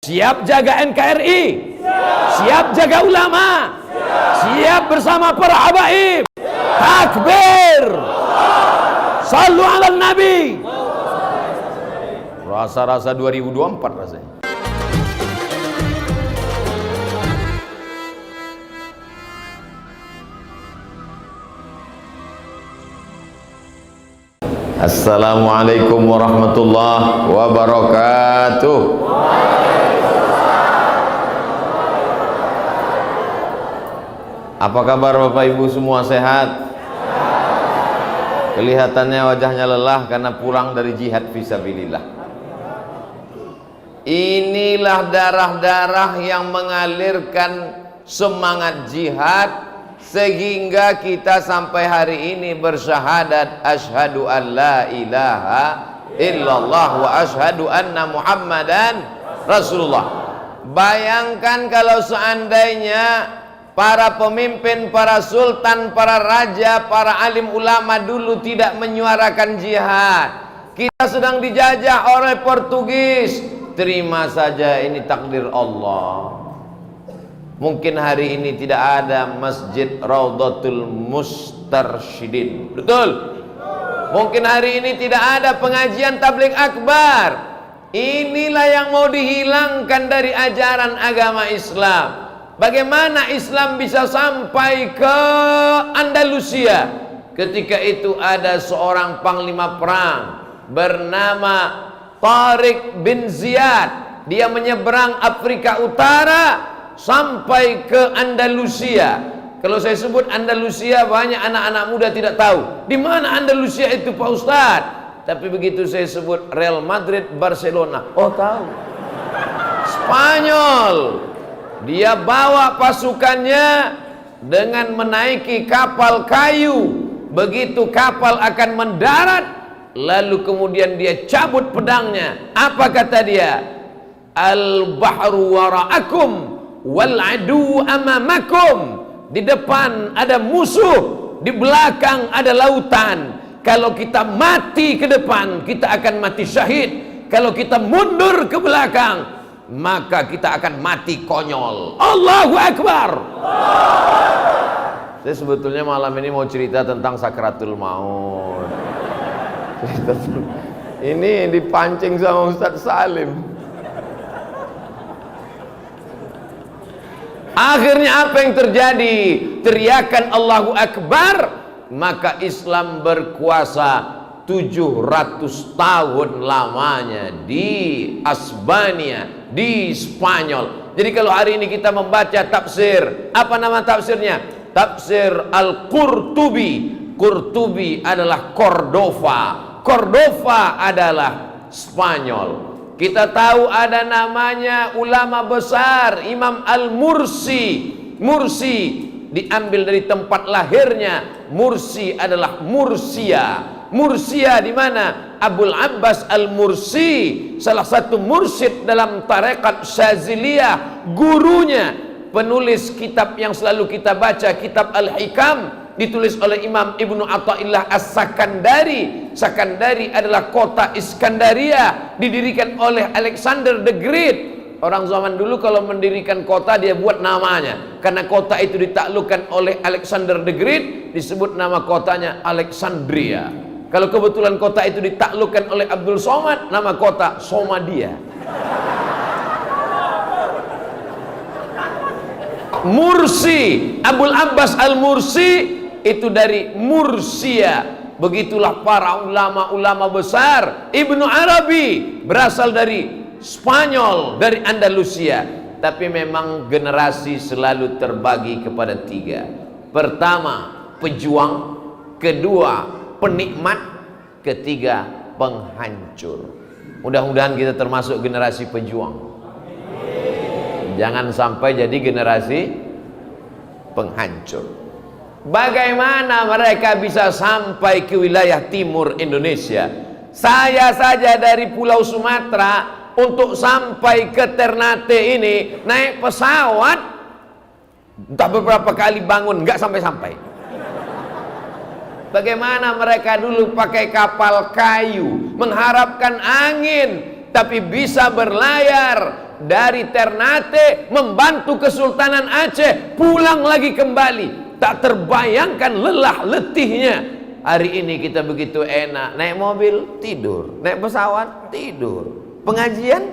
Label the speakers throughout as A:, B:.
A: Siap jaga NKRI? Siap jaga ulama? Siap bersama para habaib? Takbir! Sallu ala Nabi! Rasa-rasa 2024 rasanya. Assalamualaikum warahmatullahi wabarakatuh. Apa kabar Bapak Ibu semua, sehat? Kelihatannya wajahnya lelah karena pulang dari jihad fisabilillah. Inilah darah-darah yang mengalirkan semangat jihad sehingga kita sampai hari ini bersyahadat asyhadu an la ilaha illallah wa asyhadu anna muhammadan rasulullah. Bayangkan kalau seandainya para pemimpin, para sultan, para raja, para alim ulama dulu tidak menyuarakan jihad. Kita sedang dijajah oleh Portugis. Terima saja, ini takdir Allah. Mungkin hari ini tidak ada Masjid Raudhatul Mustarsyidin. Betul? Mungkin hari ini tidak ada pengajian tabligh akbar. Inilah yang mau dihilangkan dari ajaran agama Islam. Bagaimana Islam bisa sampai ke Andalusia? Ketika itu ada seorang panglima perang bernama Tariq bin Ziyad. Dia menyeberang Afrika Utara sampai ke Andalusia. Kalau saya sebut Andalusia, banyak anak-anak muda tidak tahu di mana Andalusia itu, Pak Ustadz. Tapi begitu saya sebut Real Madrid, Barcelona, oh tahu. Spanyol. Dia bawa pasukannya dengan menaiki kapal kayu. Begitu kapal akan mendarat, lalu kemudian dia cabut pedangnya. Apa kata dia? Al-bahru wara'akum wal adu amamakum. Di depan ada musuh, di belakang ada lautan. Kalau kita mati ke depan, kita akan mati syahid. Kalau kita mundur ke belakang, maka kita akan mati konyol. Allahu Akbar. Saya sebetulnya malam ini mau cerita tentang sakratul maut. Ini dipancing sama Ustadz Salim. Akhirnya apa yang terjadi? Teriakan Allahu Akbar, maka Islam berkuasa 700 tahun lamanya di Asbania, di Spanyol. Jadi kalau hari ini kita membaca tafsir, apa nama tafsirnya? Tafsir Al-Qurtubi. Qurtubi adalah Cordova. Cordova adalah Spanyol. Kita tahu ada namanya ulama besar Imam Al-Mursi. Mursi diambil dari tempat lahirnya. Mursi adalah Mursia. Mursia di mana? Abul Abbas Al-Mursi, salah satu mursyid dalam tarekat Syaziliyah, gurunya, penulis kitab yang selalu kita baca, kitab Al-Hikam, ditulis oleh Imam Ibnu Athaillah As-Sakandari. Sakandari adalah kota Iskandaria, didirikan oleh Alexander the Great. Orang zaman dulu kalau mendirikan kota dia buat namanya. Karena kota itu ditaklukkan oleh Alexander the Great, disebut nama kotanya Alexandria. Kalau kebetulan kota itu ditaklukkan oleh Abdul Somad, nama kota Somadia. Mursi, Abul Abbas Al-Mursi itu dari Mursia. Begitulah para ulama-ulama besar. Ibnu Arabi berasal dari Spanyol, dari Andalusia. Tapi memang generasi selalu terbagi kepada tiga. Pertama, pejuang. Kedua, penikmat. Ketiga, penghancur. Mudah-mudahan kita termasuk generasi pejuang. Jangan sampai jadi generasi penghancur. Bagaimana mereka bisa sampai ke wilayah timur Indonesia? Saya saja dari Pulau Sumatera untuk sampai ke Ternate ini naik pesawat, entah beberapa kali bangun nggak sampai-sampai. Bagaimana mereka dulu pakai kapal kayu, mengharapkan angin, tapi bisa berlayar dari Ternate membantu Kesultanan Aceh, pulang lagi kembali. Tak terbayangkan lelah letihnya. Hari ini kita begitu enak, naik mobil tidur, naik pesawat tidur, pengajian.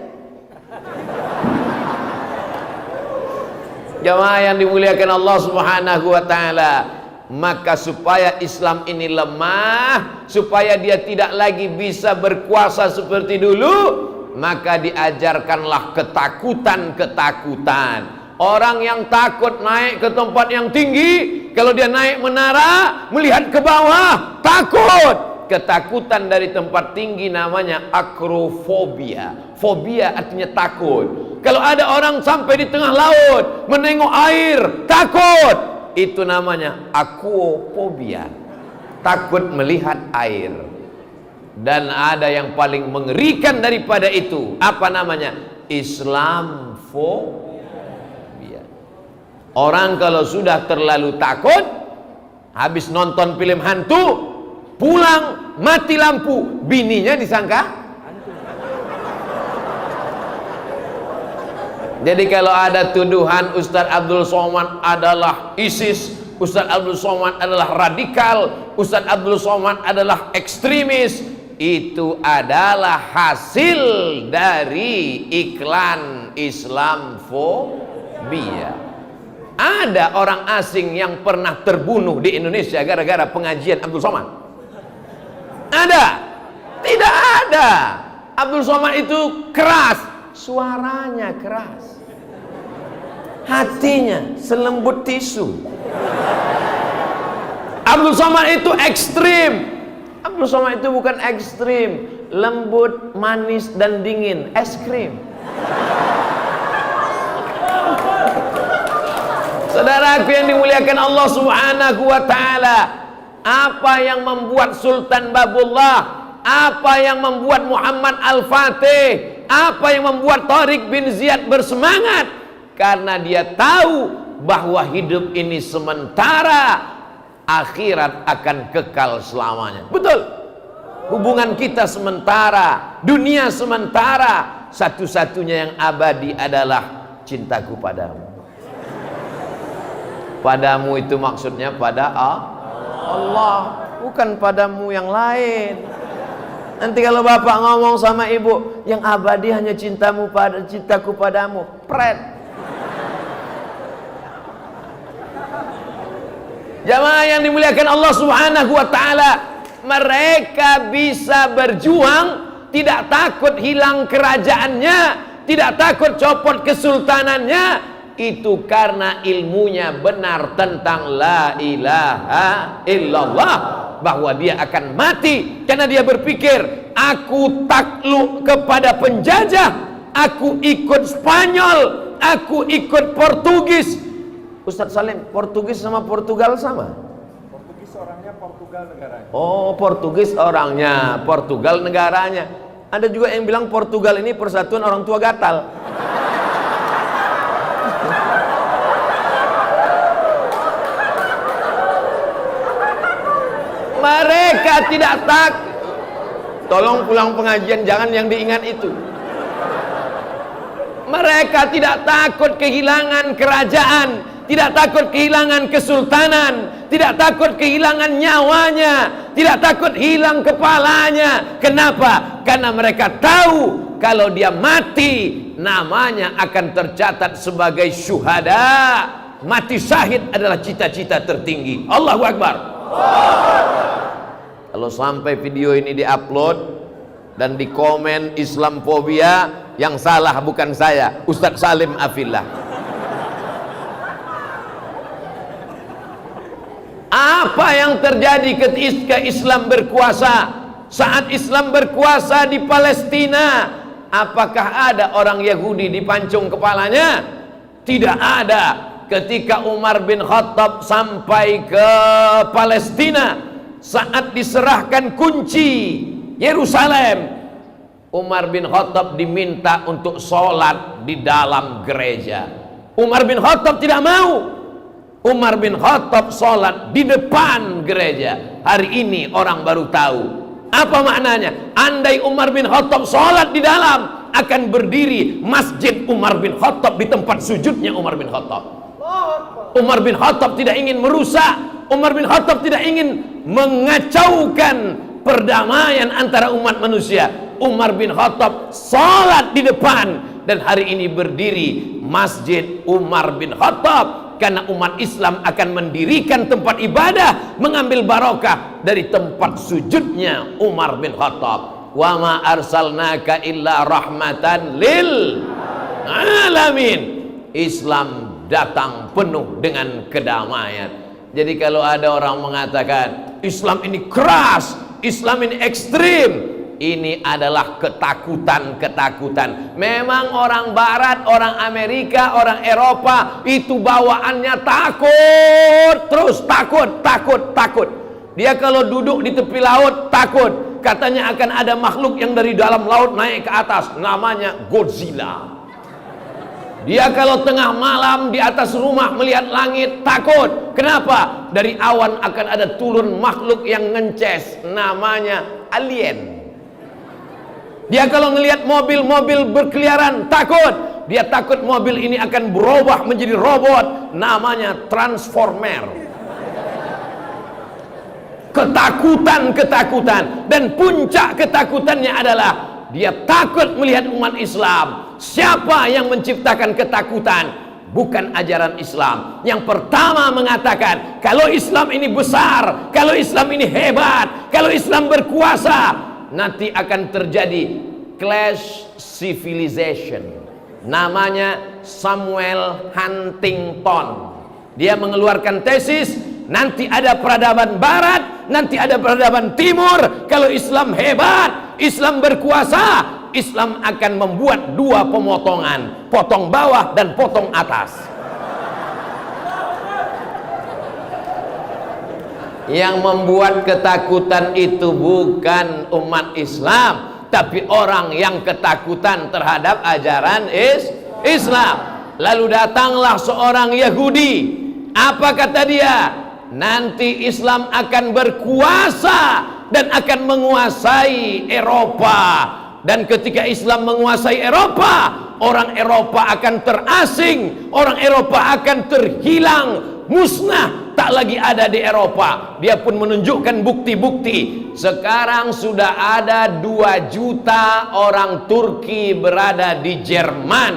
A: Jamaah yang dimuliakan Allah Subhanahu wa taala, maka supaya Islam ini lemah, supaya dia tidak lagi bisa berkuasa seperti dulu, maka diajarkanlah ketakutan-ketakutan. Orang yang takut naik ke tempat yang tinggi, kalau dia naik menara, melihat ke bawah, takut. Ketakutan dari tempat tinggi namanya akrofobia. Fobia artinya takut. Kalau ada orang sampai di tengah laut, menengok air, takut. Itu namanya aquafobia. Takut melihat air. Dan ada yang paling mengerikan daripada itu. Apa namanya? Islamfobia. Orang kalau sudah terlalu takut, habis nonton film hantu, pulang mati lampu, bininya disangka hantu. Jadi kalau ada tuduhan Ustadz Abdul Somad adalah ISIS, Ustadz Abdul Somad adalah radikal, Ustadz Abdul Somad adalah ekstremis, itu adalah hasil dari iklan Islamfobia. Ada orang asing yang pernah terbunuh di Indonesia gara-gara pengajian Abdul Somad? Ada? Tidak ada. Abdul Somad itu keras, suaranya keras, hatinya selembut tisu. Abdul Somad itu ekstrim. Abdul Somad itu bukan ekstrim, lembut, manis dan dingin, es krim. Saudaraku yang dimuliakan Allah Subhanahu wa taala, apa yang membuat Sultan Babullah, apa yang membuat Muhammad Al-Fatih, apa yang membuat Tariq bin Ziyad bersemangat? Karena dia tahu bahwa hidup ini sementara, akhirat akan kekal selamanya. Betul. Hubungan kita sementara, dunia sementara, satu-satunya yang abadi adalah cintaku padamu. Padamu itu maksudnya pada Allah, bukan padamu yang lain. Nanti kalau bapak ngomong sama ibu, yang abadi hanya cintamu cintaku padamu, pret. Jamaah yang dimuliakan Allah Subhanahu wa taala, mereka bisa berjuang, tidak takut hilang kerajaannya, tidak takut copot kesultanannya. Itu karena ilmunya benar tentang la ilaha illallah, bahwa dia akan mati karena dia berpikir, aku takluk kepada penjajah, aku ikut Spanyol, aku ikut Portugis. Ustadz Salim, Portugis sama Portugal sama?
B: Portugis orangnya, Portugal negaranya.
A: Oh, Portugis orangnya, Portugal negaranya. Ada juga yang bilang Portugal ini persatuan orang tua gatal. Mereka tidak takut. Tolong pulang pengajian jangan yang diingat itu. Mereka tidak takut kehilangan kerajaan, tidak takut kehilangan kesultanan, tidak takut kehilangan nyawanya, tidak takut hilang kepalanya. Kenapa? Karena mereka tahu kalau dia mati, namanya akan tercatat sebagai syuhada. Mati syahid adalah cita-cita tertinggi. Allahu Akbar. Kalau sampai video ini diupload dan di komen Islamfobia, yang salah bukan saya, Ustadz Salim Afillah. Apa yang terjadi ketika Islam berkuasa? Saat Islam berkuasa di Palestina, apakah ada orang Yahudi dipancung kepalanya? Tidak ada. Ketika Umar bin Khattab sampai ke Palestina, saat diserahkan kunci Yerusalem, Umar bin Khattab diminta untuk sholat di dalam gereja. Umar bin Khattab tidak mau. Umar bin Khattab sholat di depan gereja. Hari ini orang baru tahu apa maknanya. Andai Umar bin Khattab sholat di dalam,
C: akan berdiri Masjid Umar bin Khattab di tempat sujudnya Umar bin Khattab. Umar bin Khattab tidak ingin merusak, Umar bin Khattab tidak ingin mengacaukan perdamaian antara umat manusia. Umar bin Khattab salat di depan, dan hari ini berdiri Masjid Umar bin Khattab karena umat Islam akan mendirikan tempat ibadah, mengambil barokah dari tempat sujudnya Umar bin Khattab. Wa ma arsalnaka illa rahmatan lil alamin. Islam datang penuh dengan kedamaian. Jadi kalau ada orang mengatakan Islam ini keras, Islam ini ekstrim, ini adalah ketakutan-ketakutan. Memang orang Barat, orang Amerika, orang Eropa itu bawaannya takut, terus takut. Dia kalau duduk di tepi laut takut. Katanya akan ada makhluk yang dari dalam laut naik ke atas, namanya Godzilla. Dia kalau tengah malam di atas rumah melihat langit takut. Kenapa? Dari awan akan ada turun makhluk yang ngences, namanya alien. Dia kalau ngelihat mobil-mobil berkeliaran takut. Dia takut mobil ini akan berubah menjadi robot, namanya transformer. Ketakutan. Dan puncak ketakutannya adalah dia takut melihat umat Islam. Siapa yang menciptakan ketakutan? Bukan ajaran Islam. Yang pertama mengatakan kalau Islam ini besar, kalau Islam ini hebat, kalau Islam berkuasa, nanti akan terjadi clash civilization. Namanya Samuel Huntington. Dia mengeluarkan tesis, nanti ada peradaban barat, nanti ada peradaban timur. Kalau Islam hebat, Islam berkuasa, Islam akan membuat dua pemotongan, potong bawah dan potong atas. Yang membuat ketakutan itu bukan umat Islam, tapi orang yang ketakutan terhadap ajaran Islam. Lalu datanglah seorang Yahudi. Apa kata dia? Nanti Islam akan berkuasa dan akan menguasai Eropa. Dan ketika Islam menguasai Eropa, orang Eropa akan terasing, orang Eropa akan terhilang, musnah, tak lagi ada di Eropa. Dia pun menunjukkan bukti-bukti. Sekarang sudah ada 2 juta orang Turki berada di Jerman.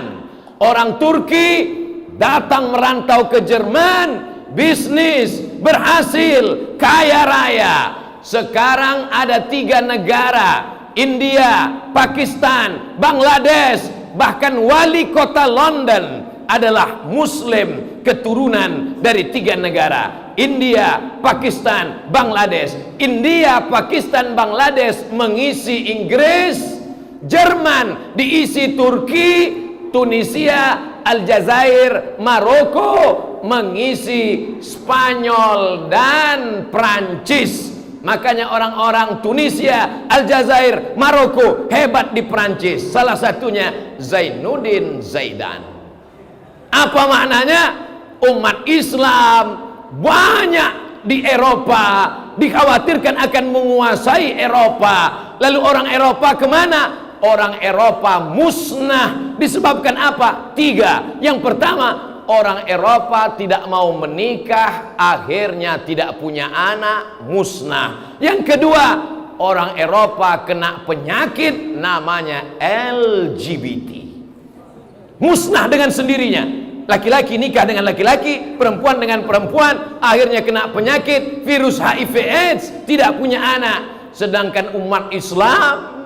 C: Orang Turki datang merantau ke Jerman, bisnis, berhasil, kaya raya. Sekarang ada 3 negara, India, Pakistan, Bangladesh, bahkan wali kota London adalah Muslim keturunan dari 3 negara, India, Pakistan, Bangladesh. India, Pakistan, Bangladesh mengisi Inggris, Jerman diisi Turki, Tunisia, Aljazair, Maroko mengisi Spanyol dan Prancis. Makanya orang-orang Tunisia, Aljazair, Maroko hebat di Prancis. Salah satunya Zainuddin Zaidan. Apa maknanya? Umat Islam banyak di Eropa, dikhawatirkan akan menguasai Eropa. Lalu orang Eropa kemana? Orang Eropa musnah. Disebabkan apa? 3. Yang pertama, orang Eropa tidak mau menikah, akhirnya tidak punya anak, musnah. Yang kedua, orang Eropa kena penyakit namanya LGBT, musnah dengan sendirinya. Laki-laki nikah dengan laki-laki, perempuan dengan perempuan, akhirnya kena penyakit virus HIV AIDS, tidak punya anak. Sedangkan umat Islam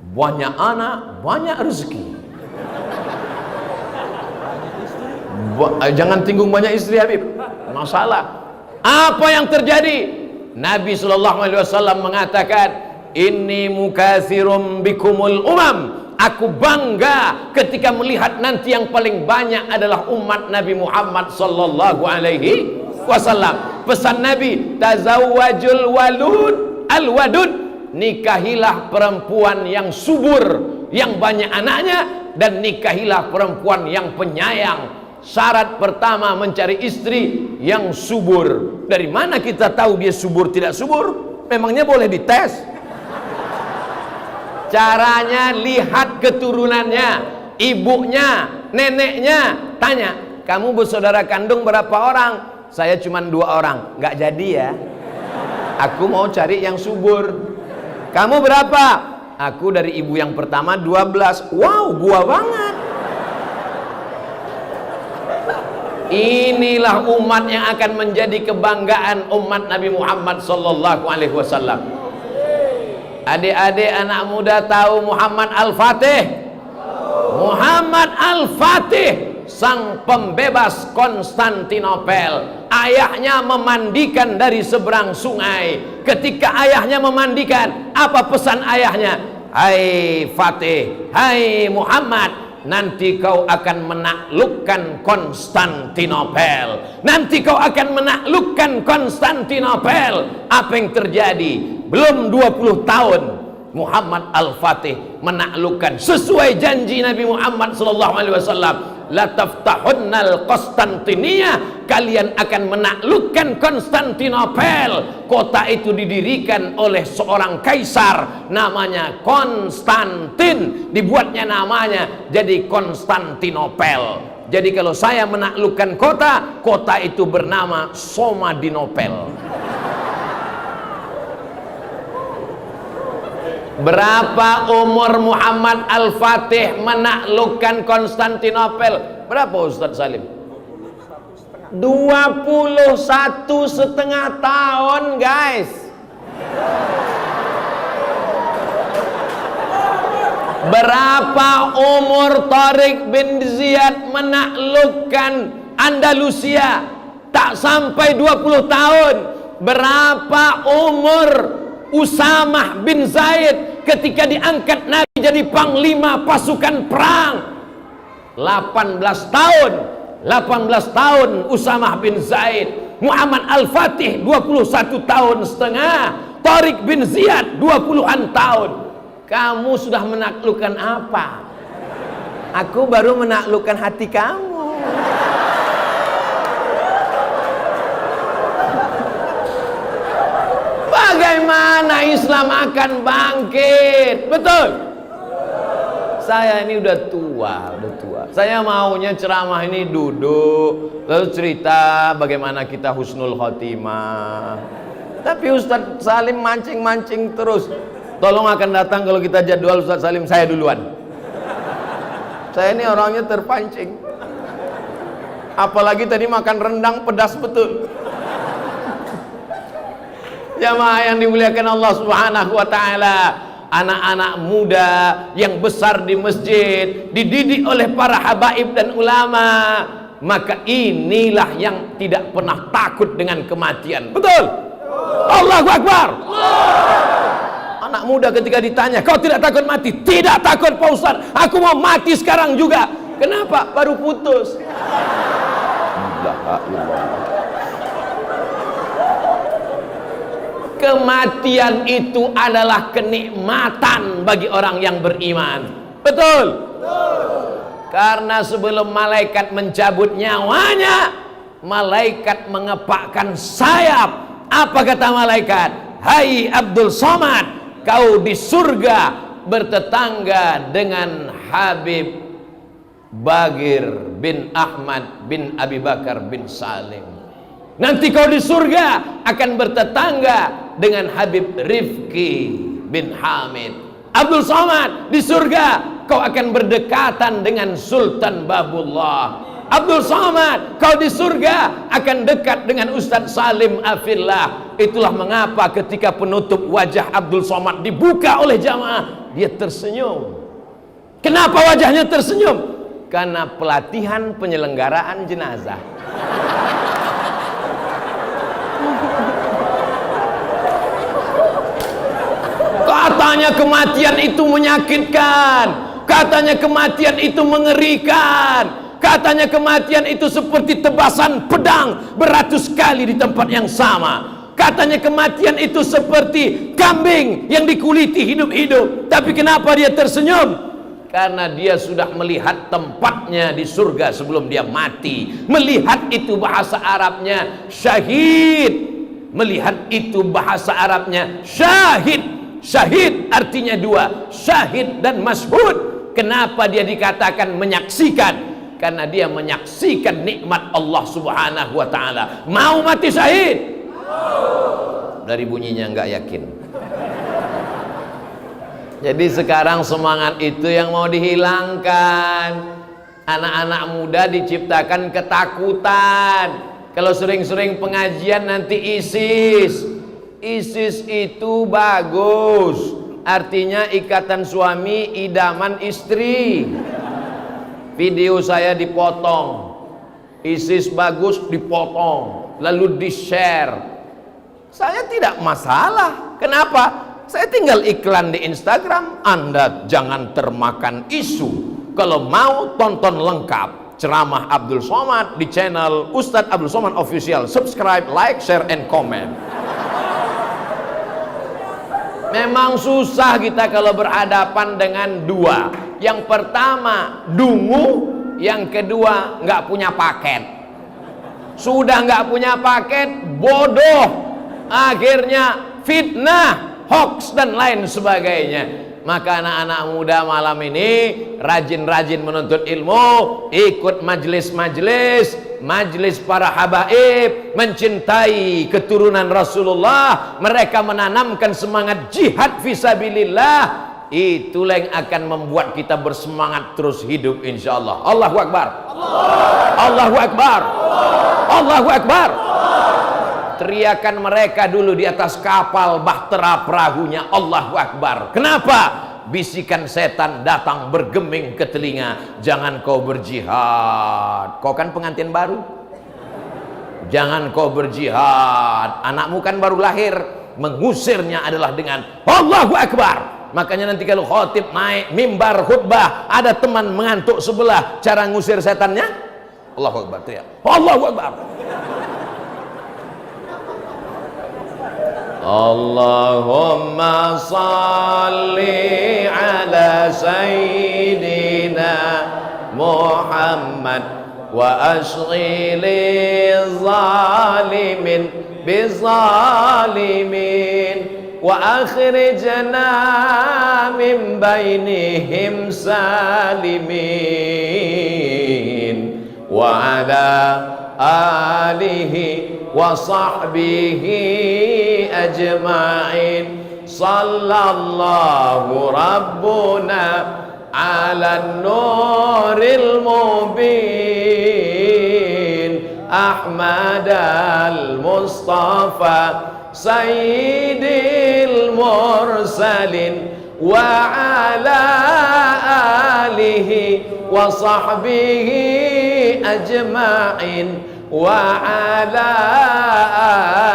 C: banyak anak, banyak rezeki. Jangan tinggung banyak istri, Habib. Masalah. Apa yang terjadi? Nabi SAW mengatakan, Inni mukatsirum bikumul umam. Aku bangga ketika melihat nanti yang paling banyak adalah umat Nabi Muhammad sallallahu alaihi wasallam. Pesan Nabi, tazawwajul walud al-wadud. Nikahilah perempuan yang subur, yang banyak anaknya, dan nikahilah perempuan yang penyayang. Syarat pertama mencari istri yang subur. Dari mana kita tahu dia subur tidak subur? Memangnya boleh dites? Caranya lihat keturunannya, ibunya, neneknya. Tanya, kamu bersaudara kandung berapa orang? Saya cuma 2 orang. Nggak jadi ya. Aku mau cari yang subur. Kamu berapa? Aku dari ibu yang pertama 12. Wow, gua banget. Inilah umat yang akan menjadi kebanggaan umat Nabi Muhammad sallallahu alaihi wasallam. Adik-adik anak muda tahu Muhammad Al-Fatih? Muhammad Al-Fatih, sang pembebas Konstantinopel. Ayahnya memandikan dari seberang sungai. Ketika ayahnya memandikan, apa pesan ayahnya? Hai Fatih, hai Muhammad, nanti kau akan menaklukkan Konstantinopel. Nanti kau akan menaklukkan Konstantinopel. Apa yang terjadi? Belum 20 tahun Muhammad Al-Fatih menaklukkan sesuai janji Nabi Muhammad sallallahu alaihi wasallam. La taftahunnal Konstantiniyah, kalian akan menaklukkan Konstantinopel. Kota itu didirikan oleh seorang kaisar namanya Konstantin, dibuatnya namanya jadi Konstantinopel. Jadi kalau saya menaklukkan kota, kota itu bernama Somadinopel. Berapa umur Muhammad Al-Fatih menaklukkan Konstantinopel? Berapa Ustaz Salim? 21,5 tahun, guys. Berapa umur Tariq bin Ziyad menaklukkan Andalusia? Tak sampai 20 tahun. Berapa umur Usamah bin Zaid ketika diangkat Nabi jadi panglima pasukan perang? 18 tahun. 18 tahun Usamah bin Zaid. Muhammad Al-Fatih 21,5 tahun. Tariq bin Ziyad 20-an tahun. Kamu sudah menaklukkan apa? Aku baru menaklukkan hati kamu. Bagaimana Islam akan bangkit? Betul? Saya ini udah tua. Saya maunya ceramah ini duduk, lalu cerita bagaimana kita husnul khotimah. Tapi Ustadz Salim mancing-mancing terus. Tolong akan datang kalau kita jadwal Ustadz Salim, saya duluan. Saya ini orangnya terpancing. Apalagi tadi makan rendang pedas betul. Jamaah yang dimuliakan Allah Subhanahu wa taala, anak-anak muda yang besar di masjid, dididik oleh para habaib dan ulama, maka inilah yang tidak pernah takut dengan kematian. Betul? Allahu Akbar. Anak muda ketika ditanya, kau tidak takut mati? Tidak takut Pak Ustaz, aku mau mati sekarang juga. Kenapa? Baru putus. Kematian itu adalah kenikmatan bagi orang yang beriman. Betul? Karena sebelum malaikat mencabut nyawanya, malaikat mengepakkan sayap. Apa kata malaikat? Hai Abdul Somad, kau di surga bertetangga dengan Habib Bagir bin Ahmad bin Abi Bakar bin Salim. Nanti kau di surga akan bertetangga dengan Habib Rifki bin Hamid. Abdul Somad, di surga kau akan berdekatan dengan Sultan Babullah. Abdul Somad, kau di surga akan dekat dengan Ustadz Salim Afillah. Itulah mengapa ketika penutup wajah Abdul Somad dibuka oleh jamaah, dia tersenyum. Kenapa wajahnya tersenyum? Karena pelatihan penyelenggaraan jenazah. Katanya kematian itu menyakitkan, katanya kematian itu mengerikan, katanya kematian itu seperti tebasan pedang beratus kali di tempat yang sama, katanya kematian itu seperti kambing yang dikuliti hidup-hidup. Tapi kenapa dia tersenyum? Karena dia sudah melihat tempatnya di surga sebelum dia mati. Melihat itu bahasa Arabnya syahid. Melihat itu bahasa Arabnya syahid. Syahid artinya dua, syahid dan masyhud. Kenapa dia dikatakan menyaksikan? Karena dia menyaksikan nikmat Allah Subhanahu wa taala. Mau mati syahid? Dari bunyinya nggak yakin. Jadi sekarang semangat itu yang mau dihilangkan. Anak-anak muda diciptakan ketakutan. Kalau sering-sering pengajian nanti ISIS. ISIS itu bagus. Artinya ikatan suami idaman istri. Video saya dipotong. ISIS bagus dipotong, lalu di-share. Saya tidak masalah. Kenapa? Saya tinggal iklan di Instagram. Anda jangan termakan isu. Kalau mau tonton lengkap ceramah Abdul Somad di channel Ustadz Abdul Somad Official. Subscribe, like, share, and comment. Memang susah kita kalau berhadapan dengan dua. Yang pertama dungu, yang kedua nggak punya paket. Sudah nggak punya paket, bodoh. Akhirnya fitnah, hoax dan lain sebagainya. Maka anak-anak muda malam ini rajin-rajin menuntut ilmu, ikut majelis para habaib, mencintai keturunan Rasulullah. Mereka menanamkan semangat jihad fisabilillah. Itulah yang akan membuat kita bersemangat terus hidup insyaallah. Allahu Akbar. Allahu Akbar. Allahu Akbar. Teriakan mereka dulu di atas kapal bahtera perahunya, Allahu Akbar. Kenapa? Bisikan setan datang bergeming ke telinga. Jangan kau berjihad. Kau kan pengantin baru. Jangan kau berjihad. Anakmu kan baru lahir. Mengusirnya adalah dengan Allahu Akbar. Makanya nanti kalau khotib naik mimbar khutbah, ada teman mengantuk sebelah, cara ngusir setannya Allahu Akbar, teriak Allahu Akbar. Allahumma salli ala sayyidina Muhammad wa ashghili zalimin bizalimin wa akhrijna min bainihim salimin wa ala alihi wa sahbihi ajma'in. Sallallahu rabbuna ala nuril mubin Ahmad al-Mustafa Sayyidil mursalin wa ala alihi wa sahbihi ajma'in wa ala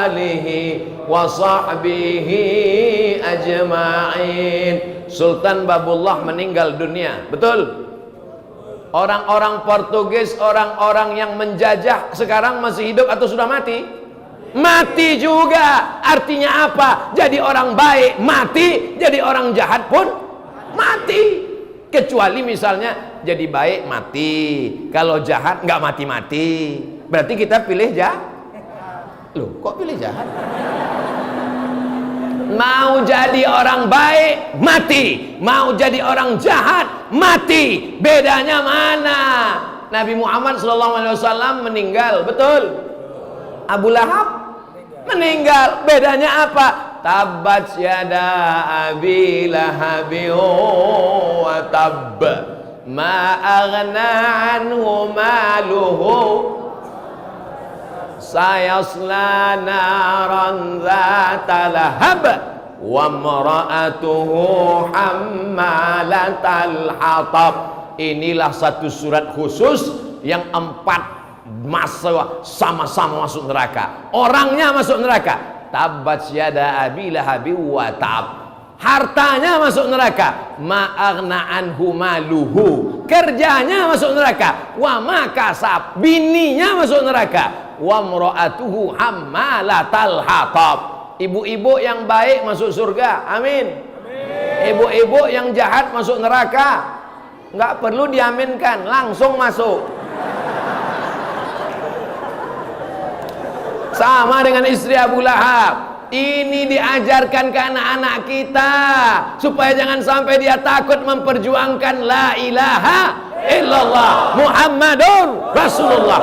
C: alihi wa sahbihi ajma'in. Sultan Babullah meninggal dunia, betul? Orang-orang Portugis, orang-orang yang menjajah sekarang masih hidup atau sudah mati? Mati juga. Artinya apa? Jadi orang baik mati, jadi orang jahat pun mati. Kecuali misalnya jadi baik mati, kalau jahat nggak mati-mati. Berarti kita pilih jahat. Loh, kok pilih jahat? Mau jadi orang baik mati, mau jadi orang jahat mati. Bedanya mana? Nabi Muhammad SAW meninggal, betul? Abu Lahab meninggal, bedanya apa? Tabbat yada abi lahabi wa tabb ma aghna anhu maluhu sayasla naran dzata lahab wa imra'atuhu hammalatal hatab. Inilah satu surat khusus yang 4 masa sama-sama masuk neraka. Orangnya masuk neraka. Tabbat yada abi lahabi wa tab. Hartanya masuk neraka. Ma aghna anhu maluhu. Kerjanya masuk neraka. Wa ma kasab. Bininya masuk neraka. Wa imra'atuhu hammalatal hatab. Ibu-ibu yang baik masuk surga. Amin. Ibu-ibu yang jahat masuk neraka. Enggak perlu diaminkan, langsung masuk. Sama dengan istri Abu Lahab. Ini diajarkan ke anak-anak kita supaya jangan sampai dia takut memperjuangkan la ilaha illallah Muhammadur Rasulullah.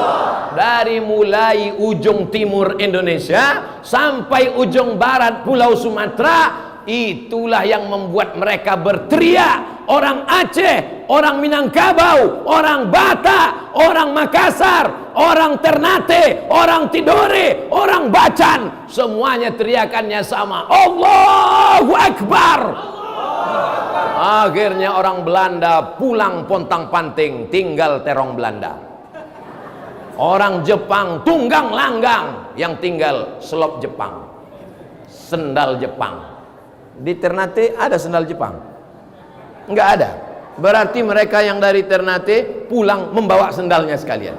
C: Dari mulai ujung timur Indonesia sampai ujung barat Pulau Sumatera, itulah yang membuat mereka berteriak. Orang Aceh, orang Minangkabau, orang Batak, orang Makassar, orang Ternate, orang Tidore, orang Bacan, semuanya teriakannya sama, Allahu Akbar. Akhirnya orang Belanda pulang pontang-panting, tinggal terong Belanda. Orang Jepang tunggang langgang, yang tinggal selop Jepang, sendal Jepang. Di Ternate ada sendal Jepang? Enggak ada. Berarti mereka yang dari Ternate pulang membawa sendalnya sekalian.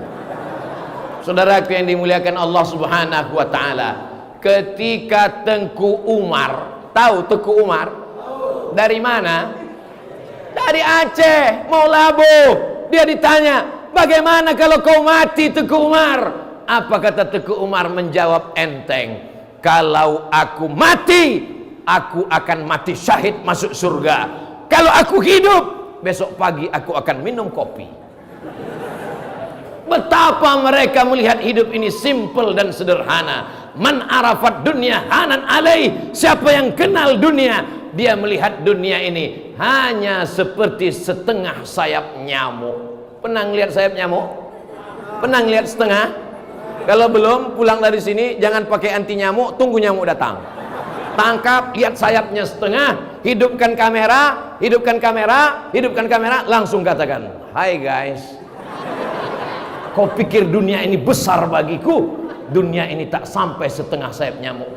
C: Saudaraku yang dimuliakan Allah Subhanahu wa taala, ketika Tengku Umar, tahu Tengku Umar? Dari mana? Dari Aceh, mau labuh. Dia ditanya, bagaimana kalau kau mati Tengku Umar? Apa kata Tengku Umar? Menjawab enteng, kalau aku mati, aku akan mati syahid masuk surga. Kalau aku hidup, besok pagi aku akan minum kopi. Betapa mereka melihat hidup ini simple dan sederhana. Man arafat dunia hanan alaih. Siapa yang kenal dunia, dia melihat dunia ini hanya seperti setengah sayap nyamuk. Pernah lihat sayap nyamuk? Pernah lihat setengah? Kalau belum, pulang dari sini jangan pakai anti nyamuk, tunggu nyamuk datang. Tangkap, lihat sayapnya setengah, hidupkan kamera, hidupkan kamera, hidupkan kamera, langsung katakan, hai guys, kau pikir dunia ini besar bagiku? Dunia ini tak sampai setengah sayap nyamuk.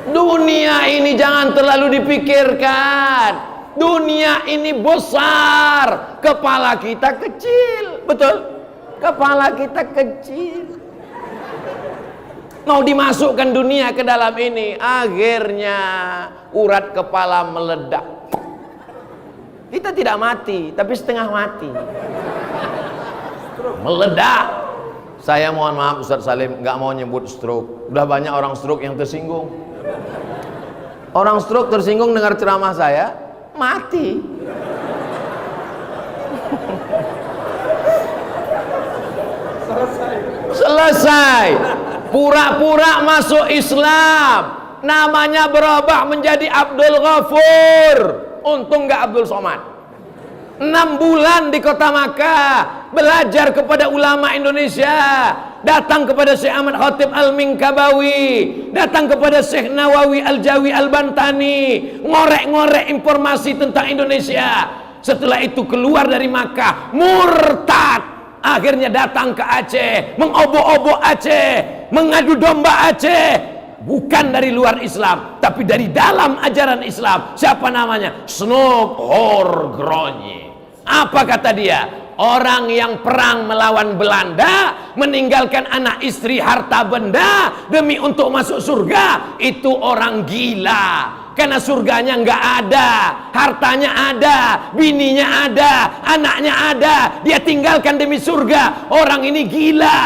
C: Dunia ini jangan terlalu dipikirkan. Dunia ini besar, kepala kita kecil, betul? Kepala kita kecil. Mau dimasukkan dunia ke dalam ini, akhirnya urat kepala meledak. Kita tidak mati, tapi setengah mati. Meledak. Saya mohon maaf Ustaz Salim, nggak mau nyebut stroke. Udah banyak orang stroke yang tersinggung. Orang stroke tersinggung dengar ceramah saya, mati. Selesai. Pura-pura masuk Islam, namanya berubah menjadi Abdul Ghafur. Untung nggak Abdul Somad. 6 bulan di kota Makkah belajar kepada ulama Indonesia, datang kepada Syekh Ahmad Khatib Al-Minkabawi, datang kepada Syekh Nawawi Al-Jawi Al-Bantani, ngorek-ngorek informasi tentang Indonesia. Setelah itu keluar dari Makkah, murtad. Akhirnya datang ke Aceh, mengobok-obok Aceh, mengadu domba Aceh. Bukan dari luar Islam, tapi dari dalam ajaran Islam. Siapa namanya? Snoop Horgronje. Apa kata dia? Orang yang perang melawan Belanda, meninggalkan anak istri harta benda demi untuk masuk surga, itu orang gila. Karena surganya nggak ada, hartanya ada, bininya ada, anaknya ada, dia tinggalkan demi surga. Orang ini gila.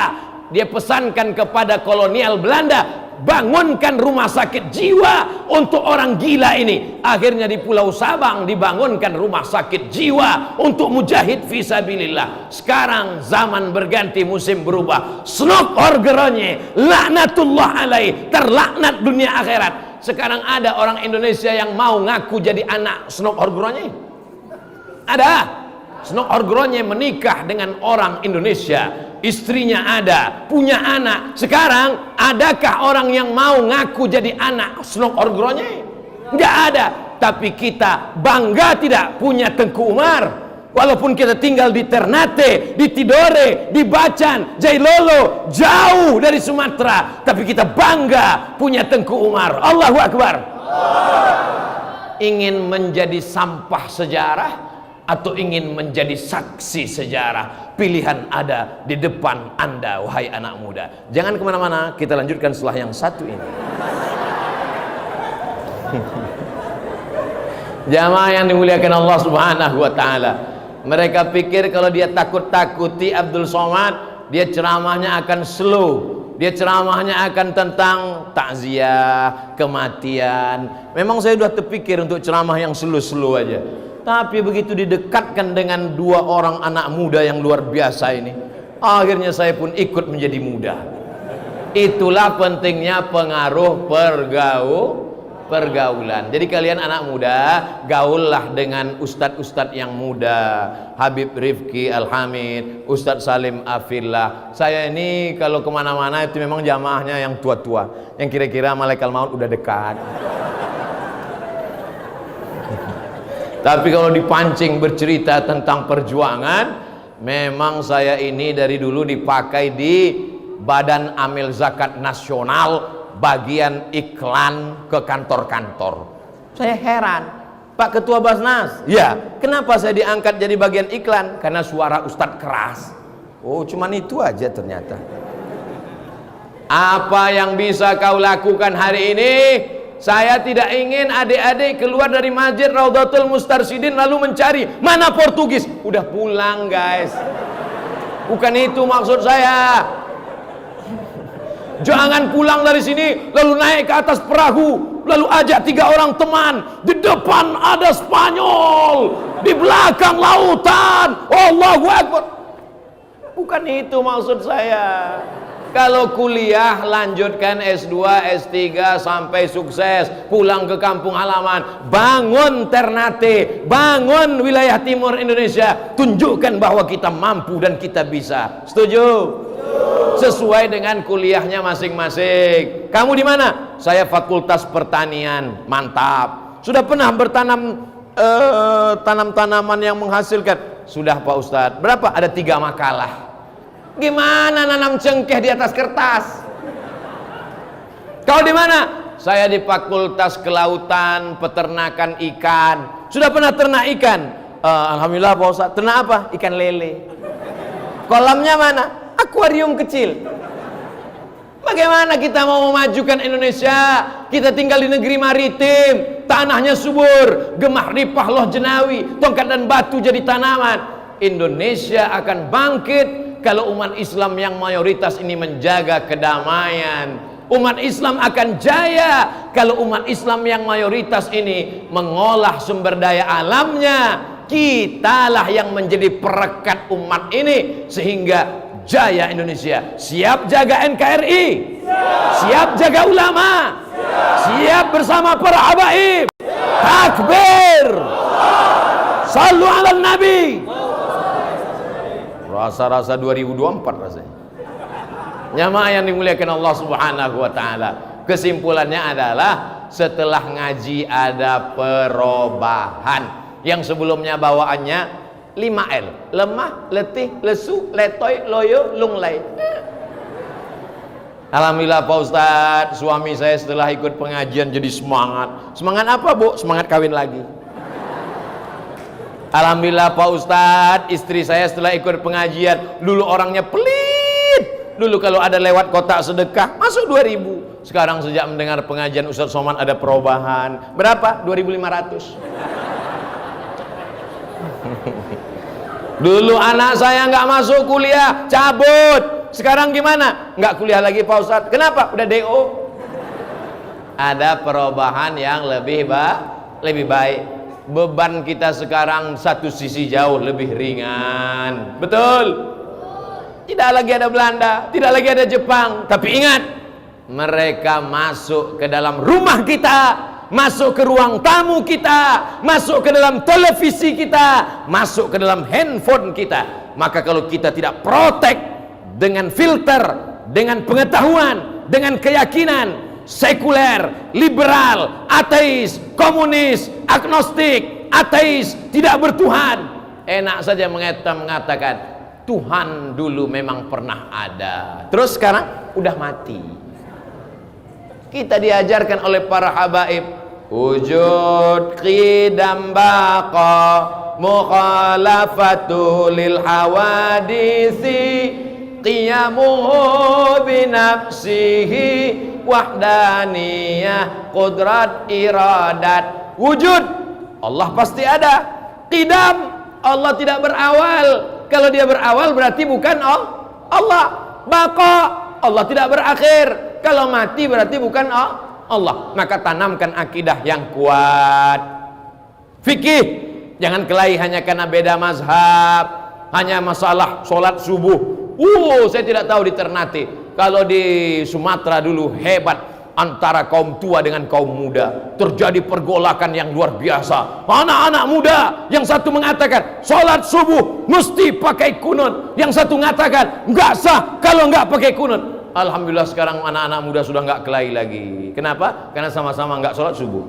C: Dia pesankan kepada kolonial Belanda, bangunkan rumah sakit jiwa untuk orang gila ini. Akhirnya di Pulau Sabang dibangunkan rumah sakit jiwa untuk mujahid fisabilillah. Sekarang zaman berganti, musim berubah. Snoop Horgronje, laknatullah alaih, terlaknat dunia akhirat. Sekarang ada orang Indonesia yang mau ngaku jadi anak Snoop Horgronje. Ada. Snoop Horgronje menikah dengan orang Indonesia, istrinya ada, punya anak. Sekarang adakah orang yang mau ngaku jadi anak Snoop Horgronje? Nggak ada. Tapi kita bangga tidak punya Tengku Umar. Walaupun kita tinggal di Ternate, di Tidore, di Bacan, Jailolo, jauh dari Sumatera, tapi kita bangga punya Tengku Umar. Allahu Akbar. Ingin menjadi sampah sejarah atau ingin menjadi saksi sejarah? Pilihan ada di depan Anda, wahai anak muda. Jangan kemana-mana, kita lanjutkan setelah yang satu ini. Jamaah yang dimuliakan Allah Subhanahu wa taala. Mereka pikir kalau dia takut-takuti Abdul Somad, dia ceramahnya akan slow. Dia ceramahnya akan tentang takziah, kematian. Memang saya sudah terpikir untuk ceramah yang slow-slow aja. Tapi begitu didekatkan dengan dua orang anak muda yang luar biasa ini, akhirnya saya pun ikut menjadi muda. Itulah pentingnya pengaruh pergaulan. Jadi kalian anak muda, gaullah dengan ustadz-ustadz yang muda. Habib Rifki Al-Hamid, Ustadz Salim Afillah. Saya ini kalau kemana-mana itu memang jamaahnya yang tua-tua, yang kira-kira malaikat maut udah dekat. Tapi kalau dipancing bercerita tentang perjuangan, memang saya ini dari dulu dipakai di Badan Amil Zakat Nasional, bagian iklan ke kantor-kantor. Saya heran, Pak Ketua Basnas, ya kenapa saya diangkat jadi bagian iklan? Karena suara Ustadz keras. Oh, cuman itu aja ternyata. Apa yang bisa kau lakukan hari ini? Saya tidak ingin adik-adik keluar dari masjid Raudhatul Mustarsyidin lalu mencari mana Portugis. Udah pulang guys. Bukan itu maksud saya. Jangan pulang dari sini lalu naik ke atas perahu, lalu ajak 3 orang teman. Di depan ada Spanyol, di belakang lautan. Allahu Akbar. Bukan itu maksud saya. Kalau kuliah lanjutkan S2, S3 sampai sukses, pulang ke kampung halaman, bangun Ternate, bangun wilayah timur Indonesia, tunjukkan bahwa kita mampu dan kita bisa. Setuju? Sesuai dengan kuliahnya masing-masing. Kamu di mana? Saya Fakultas Pertanian. Mantap. Sudah pernah bertanam tanam-tanaman yang menghasilkan? Sudah Pak Ustadz. Berapa? Ada 3 makalah. Gimana nanam cengkeh di atas kertas? Kau di mana? Saya di Fakultas Kelautan, Peternakan Ikan. Sudah pernah ternak ikan? Alhamdulillah Pak Ustadz. Ternak apa? Ikan lele. Kolamnya mana? Akuarium kecil. Bagaimana kita mau memajukan Indonesia? Kita tinggal di negeri maritim, tanahnya subur, gemah ripah loh jenawi, tongkat dan batu jadi tanaman. Indonesia akan bangkit kalau umat Islam yang mayoritas ini menjaga kedamaian. Umat Islam akan jaya kalau umat Islam yang mayoritas ini mengolah sumber daya alamnya. Kitalah yang menjadi perekat umat ini sehingga jaya Indonesia. Siap jaga NKRI? Siap jaga ulama? Siap bersama para habaib? Takbir! Sallu ala Nabi! Rasa-rasa 2024 rasanya. Jamaah yang dimuliakan Allah Subhanahu wa taala. Kesimpulannya adalah setelah ngaji ada perubahan. Yang sebelumnya bawaannya 5L, lemah, letih, lesu, letoy, loyo, lunglai. Alhamdulillah Pak Ustadz, suami saya setelah ikut pengajian jadi semangat. Semangat apa Bu? Semangat kawin lagi. Alhamdulillah Pak Ustadz, istri saya setelah ikut pengajian, dulu orangnya pelit. Dulu kalau ada lewat kotak sedekah, masuk 2000. Sekarang sejak mendengar pengajian Ustadz Somad ada perubahan. Berapa? 2500. Dulu anak saya nggak masuk kuliah, cabut. Sekarang gimana? Nggak kuliah lagi Pak Ustadz. Kenapa? Udah DO. Ada perubahan yang lebih baik. Beban kita sekarang satu sisi jauh lebih ringan. Betul? Tidak lagi ada Belanda, tidak lagi ada Jepang. Tapi ingat, mereka masuk ke dalam rumah kita, masuk ke ruang tamu kita, masuk ke dalam televisi kita, masuk ke dalam handphone kita. Maka kalau kita tidak protek dengan filter, dengan pengetahuan, dengan keyakinan sekuler, liberal, ateis, komunis, agnostik, ateis, tidak bertuhan, enak saja mengatakan Tuhan dulu memang pernah ada, terus sekarang udah mati. Kita diajarkan oleh para habaib, wujud qidam baqa mukhalafatu lil hawadisi qiyamuhu binafsihi wahdaniyah qudrat iradat. Wujud Allah pasti ada. Qidam Allah tidak berawal. Kalau dia berawal berarti bukan Allah. Baqa, Allah tidak berakhir. Kalau mati berarti bukan Allah. Maka tanamkan akidah yang kuat. Fikih, jangan kelahi hanya karena beda mazhab, hanya masalah sholat subuh. Saya tidak tahu di Ternate. Kalau di Sumatera dulu hebat, antara kaum tua dengan kaum muda terjadi pergolakan yang luar biasa. Anak-anak muda yang satu mengatakan sholat subuh mesti pakai kunut, yang satu mengatakan nggak sah kalau nggak pakai kunut. Alhamdulillah sekarang anak-anak muda sudah nggak kelahi lagi. Kenapa? Karena sama-sama nggak sholat subuh.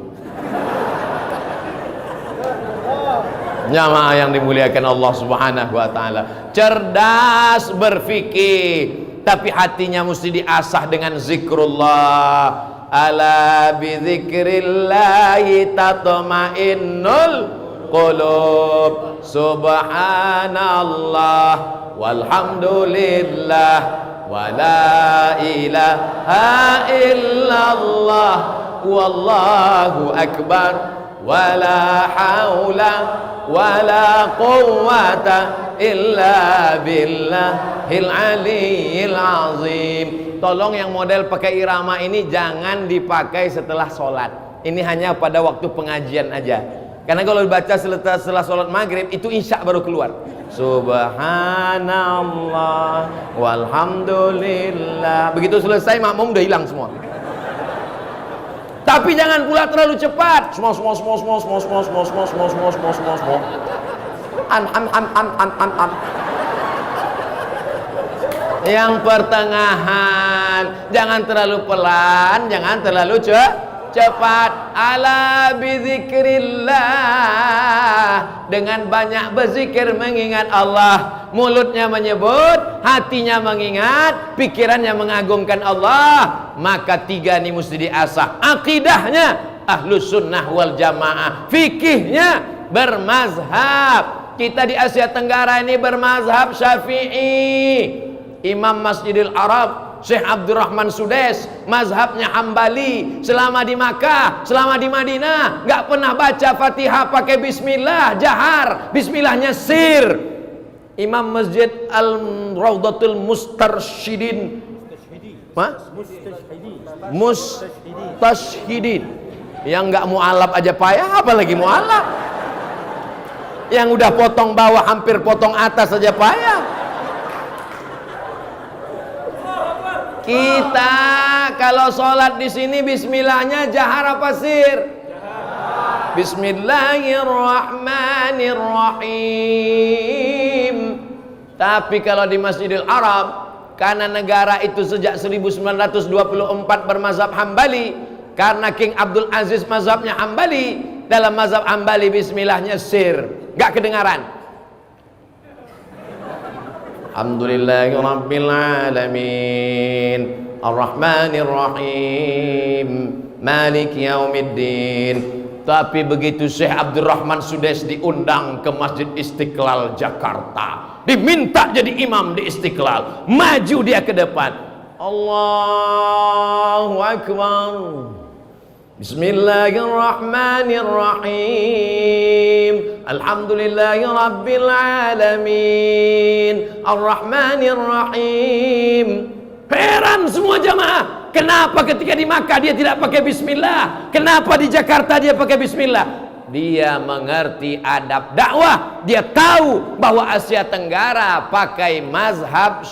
C: Jamaah yang dimuliakan Allah Subhanahu wa taala, cerdas berfikir, tapi hatinya mesti diasah dengan zikrullah. Ala bi dzikrillahi tatma'innul qulub. Subhanallah walhamdulillah wala ilaha illallah wallahu akbar wala haula wala quwwata illa billahil aliyyil azim. Tolong yang model pakai irama ini jangan dipakai setelah sholat. Ini hanya pada waktu pengajian aja. Karena kalau dibaca setelah sholat maghrib itu isya baru keluar. Subhanallah walhamdulillah. Begitu selesai makmum udah hilang semua. Tapi jangan pula terlalu cepat. Yang pertengahan, jangan terlalu pelan, jangan terlalu cepat. Ala bizikrillah, dengan banyak berzikir mengingat Allah. Mulutnya menyebut, hatinya mengingat, pikirannya mengagungkan Allah. Maka tiga ini mesti diasah. Akidahnya ahlus sunnah wal jamaah, fikihnya bermazhab. Kita di Asia Tenggara ini bermazhab Syafi'i. Imam Masjidil Arab Syekh Abdurrahman Sudes mazhabnya Hambali. Selama di Makkah, selama di Madinah nggak pernah baca Fatihah pakai bismillah jahar, bismillahnya sir. Imam Masjid Al-Rawdatul Mustarsyidin, Mustashhidin, yang nggak mualaf aja payah, apalagi mualaf. Yang udah potong bawah hampir potong atas aja payah. Kita kalau sholat di sini bismillahnya jahar apa sir? Jahar. Bismillahirrahmanirrahim. Tapi kalau di Masjidil Arab, karena negara itu sejak 1924 bermazhab Hambali, karena King Abdul Aziz mazhabnya Hambali, dalam mazhab Hambali bismillahnya sir, nggak kedengaran. Alhamdulillahi Rabbil Alamin Ar-Rahmanir Rahim Maliki Yaumiddin. Tapi begitu Syekh Abdurrahman Sudes diundang ke Masjid Istiqlal Jakarta, diminta jadi imam di Istiqlal, maju dia ke depan, Allahu Akbar, Bismillahirrahmanirrahim Alhamdulillahi Rabbil Alamin Ar-Rahmanirrahim. Heran semua jamaah, kenapa ketika di Makkah dia tidak pakai bismillah, kenapa di Jakarta dia pakai bismillah? Dia mengerti adab dakwah, dia tahu bahwa Asia Tenggara pakai mazhab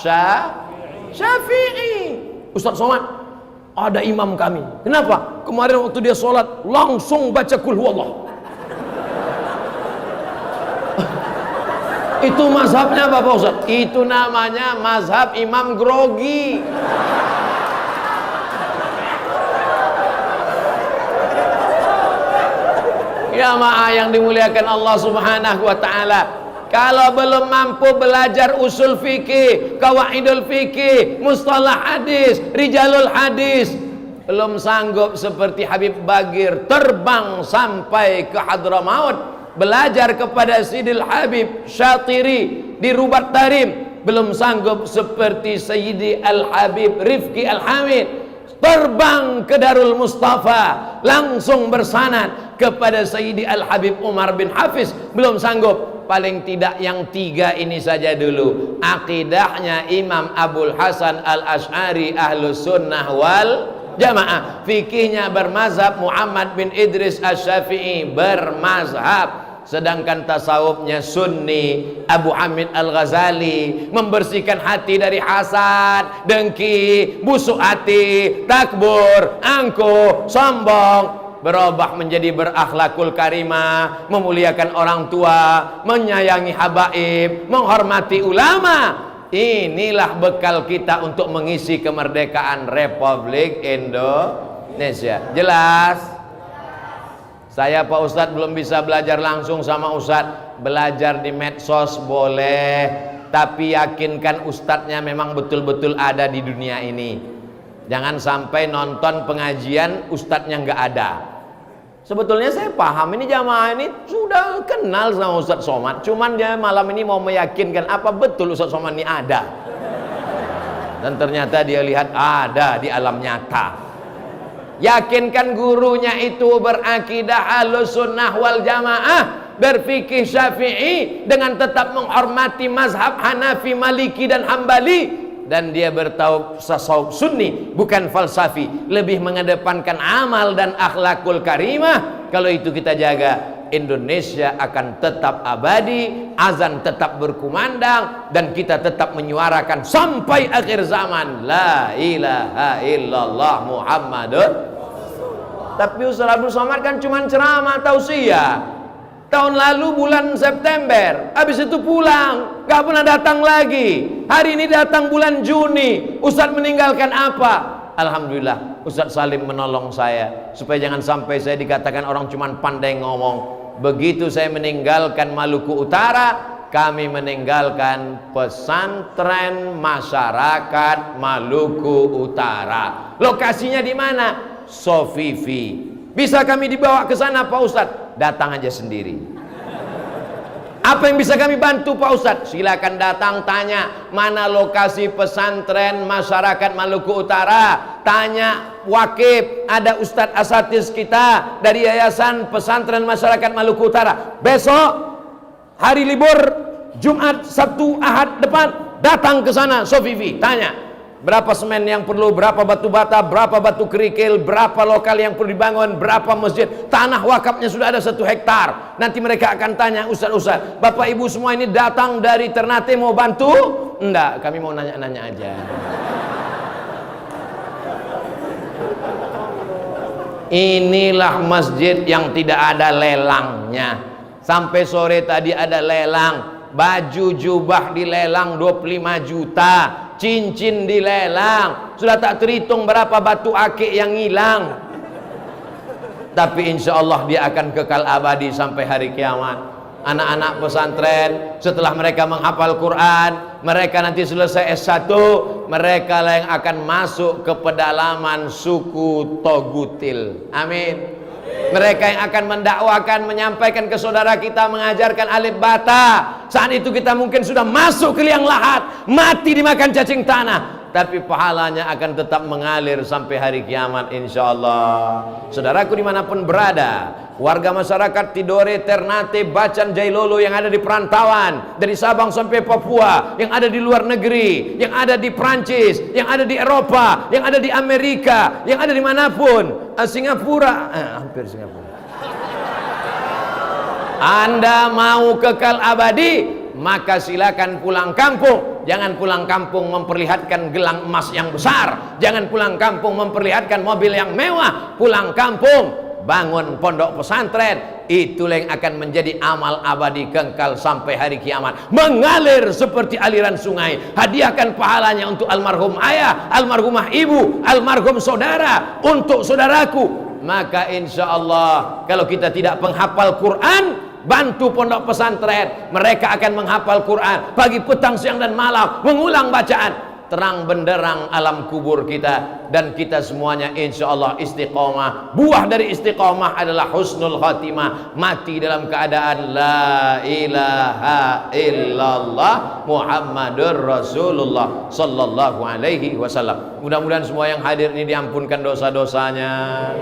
C: Syafi'i. Ustaz Somad, ada imam kami, kenapa? Kemarin waktu dia sholat langsung baca kul huwallah. Itu mazhabnya apa Pak Ustaz? Itu namanya mazhab imam grogi. Ya jamaah yang dimuliakan Allah Subhanahu wa taala, kalau belum mampu belajar usul fikih, qawaidul fikih, mustalah hadis, rijalul hadis, belum sanggup seperti Habib Bagir terbang sampai ke Hadramaut belajar kepada Sidil Habib Syatiri di Rubat Tarim, belum sanggup seperti Sayyidi Al-Habib Rifki Al-Hamid terbang ke Darul Mustafa langsung bersanad kepada Sayyidi Al-Habib Umar bin Hafiz, belum sanggup. Paling tidak yang tiga ini saja dulu.
A: akidahnya Imam Abul Hasan Al-Asy'ari Ahlus Sunnah wal Jamaah, fikihnya bermazhab Muhammad bin Idris Asy-Syafi'i bermazhab, sedangkan tasawufnya Sunni Abu Hamid Al-Ghazali, membersihkan hati dari hasad, dengki, busuk hati, takbur, angkuh, sombong, berubah menjadi berakhlakul karimah, memuliakan orang tua, menyayangi habaib, menghormati ulama. Inilah bekal kita untuk mengisi kemerdekaan Republik Indonesia. Jelas? Saya Pak Ustadz belum bisa belajar langsung sama Ustadz. Belajar di medsos boleh, tapi yakinkan Ustadznya memang betul-betul ada di dunia ini. Jangan sampai nonton pengajian Ustadznya nggak ada. Sebetulnya saya paham, ini jamaah ini sudah kenal sama Ustadz Somad, cuman dia malam ini mau meyakinkan apa betul Ustadz Somad ini ada. Dan ternyata dia lihat ada di alam nyata. Yakinkan gurunya itu berakidah Ahlus Sunnah wal Jamaah, berfikih Syafi'i dengan tetap menghormati mazhab Hanafi, Maliki dan Hambali, dan dia bertasawuf Sunni bukan falsafi, lebih mengedepankan amal dan akhlakul karimah. Kalau itu kita jaga, Indonesia akan tetap abadi, azan tetap berkumandang, dan kita tetap menyuarakan sampai akhir zaman la ilaha illallah Muhammadun. Tapi Ustaz Abdul Somad kan cuma ceramah tausiah tahun lalu bulan September, habis itu pulang, gak pernah datang lagi. Hari ini datang bulan Juni, Ustadz meninggalkan apa? Alhamdulillah, Ustadz Salim menolong saya supaya jangan sampai saya dikatakan orang cuma pandai ngomong. Begitu saya meninggalkan Maluku Utara, kami meninggalkan pesantren masyarakat Maluku Utara. Lokasinya di mana? Sofifi. Bisa kami dibawa ke sana Pak Ustadz? Datang aja sendiri. Apa yang bisa kami bantu Pak Ustadz? Silakan datang, tanya mana lokasi pesantren masyarakat Maluku Utara. Tanya wakif, ada Ustadz Asatiz kita dari Yayasan Pesantren Masyarakat Maluku Utara. Besok hari libur, Jumat, Sabtu, Ahad depan, datang ke sana Sofifi. Tanya berapa semen yang perlu, berapa batu bata, berapa batu kerikil, berapa lokal yang perlu dibangun, berapa masjid. Tanah wakafnya sudah ada 1 hektar. Nanti mereka akan tanya, Ustaz, Bapak Ibu semua ini datang dari Ternate mau bantu? Enggak, kami mau nanya-nanya aja. Inilah masjid yang tidak ada lelangnya. Sampai sore tadi ada lelang, baju jubah dilelang 25 juta, cincin dilelang, sudah tak terhitung berapa batu akik yang hilang. Tapi insya Allah dia akan kekal abadi sampai hari kiamat. Anak-anak pesantren setelah mereka menghafal Quran, mereka nanti selesai S1, mereka lah yang akan masuk ke pedalaman suku Togutil. Amin. Mereka yang akan mendakwakan, menyampaikan ke saudara kita, mengajarkan alif bata. Saat itu kita mungkin sudah masuk ke liang lahat, mati dimakan cacing tanah, tapi pahalanya akan tetap mengalir sampai hari kiamat insyaallah. Saudaraku dimanapun berada, warga masyarakat Tidore, Ternate, Bacan, Jailolo yang ada di perantauan, dari Sabang sampai Papua, yang ada di luar negeri, yang ada di Prancis, yang ada di Eropa, yang ada di Amerika, yang ada dimanapun, Singapura, hampir Singapura. Anda mau kekal abadi, maka silakan pulang kampung. Jangan pulang kampung memperlihatkan gelang emas yang besar, jangan pulang kampung memperlihatkan mobil yang mewah. Pulang kampung bangun pondok pesantren, itulah yang akan menjadi amal abadi kekal sampai hari kiamat, mengalir seperti aliran sungai. Hadiahkan pahalanya untuk almarhum ayah, almarhumah ibu, almarhum saudara, untuk saudaraku. Maka insya Allah kalau kita tidak penghafal Quran, bantu pondok pesantren, mereka akan menghafal Quran pagi, petang, siang dan malam, mengulang bacaan. Terang benderang alam kubur kita, dan kita semuanya insya Allah istiqomah. Buah dari istiqomah adalah husnul khatimah, mati dalam keadaan la ilaha illallah Muhammadur Rasulullah sallallahu alaihi wasallam. Mudah-mudahan semua yang hadir ini diampunkan dosa-dosanya,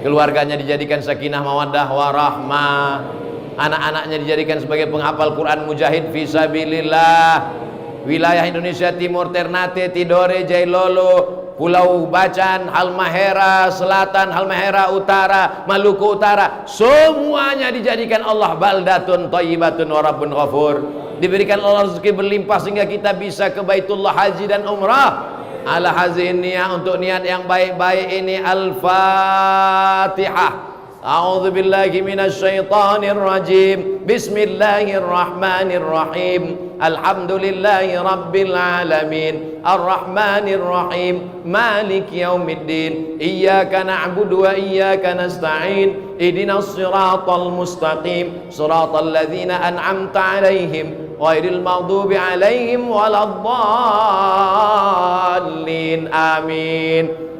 A: keluarganya dijadikan sakinah mawaddah warahmah, anak-anaknya dijadikan sebagai penghafal Quran mujahid fisabilillah, wilayah Indonesia Timur, Ternate, Tidore, Jailolo, Pulau Bacan, Halmahera Selatan, Halmahera Utara, Maluku Utara, semuanya dijadikan Allah baldatun thayyibatun wa rabbun ghafur. Diberikan Allah rezeki berlimpah sehingga kita bisa ke Baitullah haji dan umrah. Ala hazin niat, untuk niat yang baik-baik ini. Al-Fatihah. A'udzu billahi minasyaitonir rajim. Bismillahirrahmanirrahim. Alhamdulillahi rabbil alamin. Arrahmanir rahim. Maliki yaumiddin. Iyyaka na'budu wa iyyaka nasta'in. Ihdinas siratal mustaqim. Siratal ladzina an'amta 'alaihim ghairil maghdubi 'alaihim waladdallin. Amin.